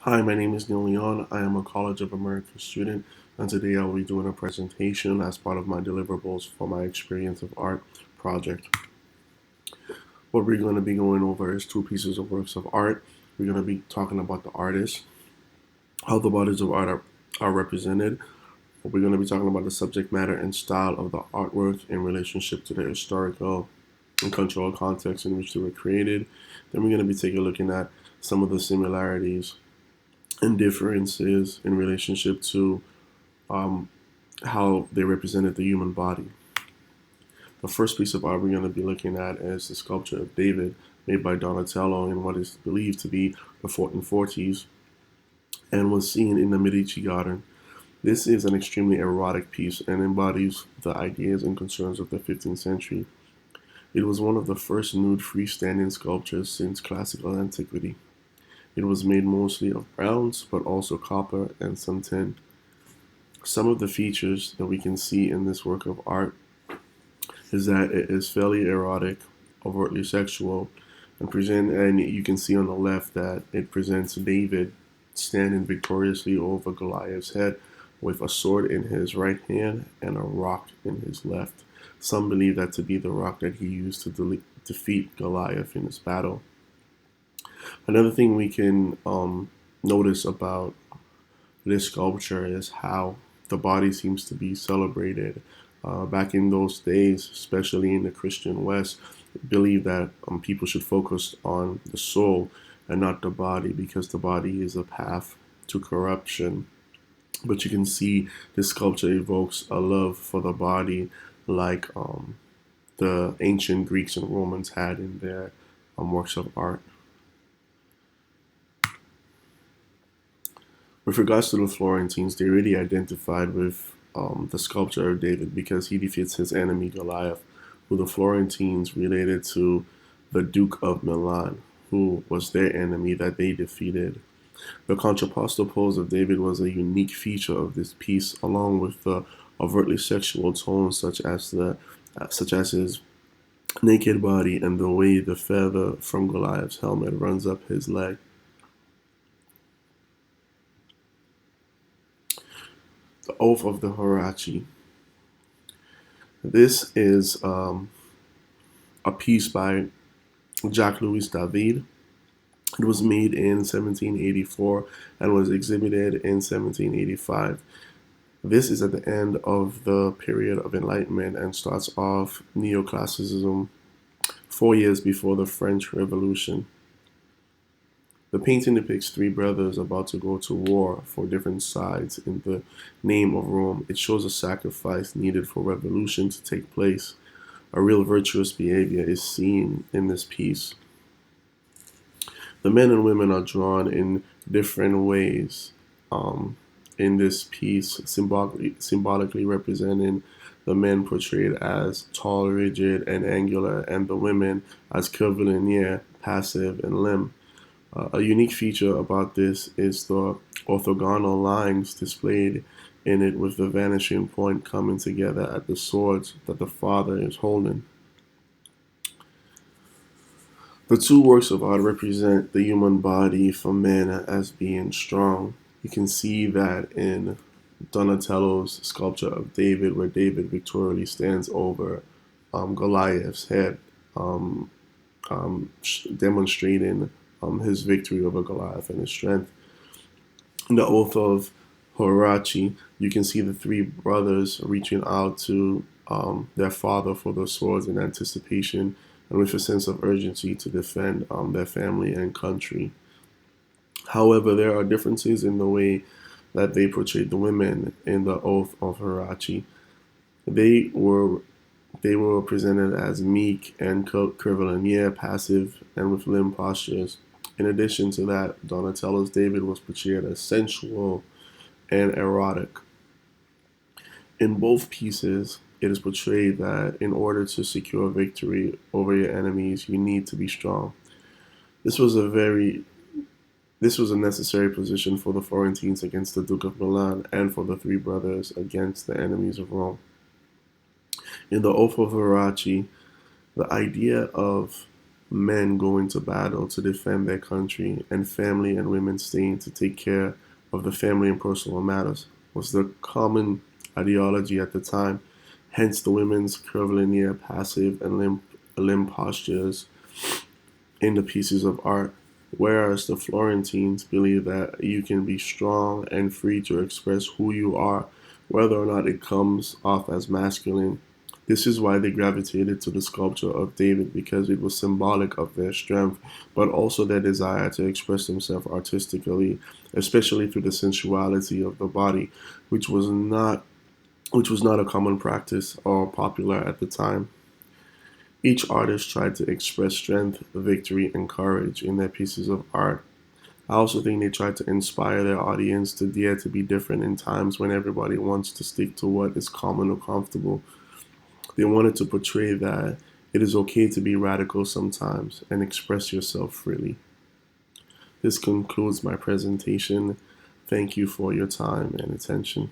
Hi, my name is Neil Leon. I am a College of America student, and today I will be doing a presentation as part of my deliverables for my Experience of Art project. What we're going to be going over is two pieces of works of art. We're going to be talking about the artist, how the bodies of art are represented. We're going to be talking about the subject matter and style of the artwork in relationship to the historical and cultural context in which they were created. Then we're going to be taking a look at some of the similarities and differences in relationship to um, how they represented the human body. The first piece of art we're going to be looking at is the sculpture of David, made by Donatello in what is believed to be the 1440s and was seen in the Medici Garden. This is an extremely erotic piece and embodies the ideas and concerns of the 15th century. It was one of the first nude freestanding sculptures since classical antiquity. It was made mostly of bronze, but also copper and some tin. Some of the features that we can see in this work of art is that it is fairly erotic, overtly sexual, and you can see on the left that it presents David standing victoriously over Goliath's head with a sword in his right hand and a rock in his left. Some believe that to be the rock that he used to defeat Goliath in his battle. Another thing we can notice about this sculpture is how the body seems to be celebrated. Back in those days, especially in the Christian West, believe that people should focus on the soul and not the body because the body is a path to corruption. But you can see this sculpture evokes a love for the body like the ancient Greeks and Romans had in their works of art. With regards to the Florentines, they really identified with the sculpture of David because he defeats his enemy Goliath, who the Florentines related to the Duke of Milan, who was their enemy that they defeated. The contrapuntal pose of David was a unique feature of this piece, along with the overtly sexual tones such as his naked body and the way the feather from Goliath's helmet runs up his leg. The Oath of the Horaci. This is a piece by Jacques Louis David. It was made in 1784 and was exhibited in 1785. This is at the end of the period of Enlightenment and starts off neoclassicism 4 years before the French Revolution. The painting depicts three brothers about to go to war for different sides in the name of Rome. It shows a sacrifice needed for revolution to take place. A real virtuous behavior is seen in this piece. The men and women are drawn in different ways in this piece, symbolically representing the men portrayed as tall, rigid, and angular, and the women as curvilinear, passive, and limp. A unique feature about this is the orthogonal lines displayed in it with the vanishing point coming together at the swords that the father is holding. The two works of art represent the human body for men as being strong. You can see that in Donatello's sculpture of David, where David victoriously stands over Goliath's head, um, demonstrating his victory over Goliath and his strength. In the Oath of Horaci, you can see the three brothers reaching out to their father for the swords in anticipation and with a sense of urgency to defend their family and country. However, there are differences in the way that they portrayed the women in the Oath of Horaci. They were they were presented as meek and curvilinear, passive, and with limb postures. In addition to that, Donatello's David was portrayed as sensual and erotic. In both pieces, it is portrayed that in order to secure victory over your enemies, you need to be strong. This was a very this was a necessary position for the Florentines against the Duke of Milan and for the three brothers against the enemies of Rome. In the Oath of Verace, the idea of men going to battle to defend their country, and family and women staying to take care of the family and personal matters was the common ideology at the time. Hence, the women's curvilinear, passive, and limp postures in the pieces of art. Whereas the Florentines believe that you can be strong and free to express who you are, whether or not it comes off as masculine. This is why they gravitated to the sculpture of David, because it was symbolic of their strength, but also their desire to express themselves artistically, especially through the sensuality of the body, which was not a common practice or popular at the time. Each artist tried to express strength, victory, and courage in their pieces of art. I also think they tried to inspire their audience to dare to be different in times when everybody wants to stick to what is common or comfortable. They wanted to portray that it is okay to be radical sometimes and express yourself freely. This concludes my presentation. Thank you for your time and attention.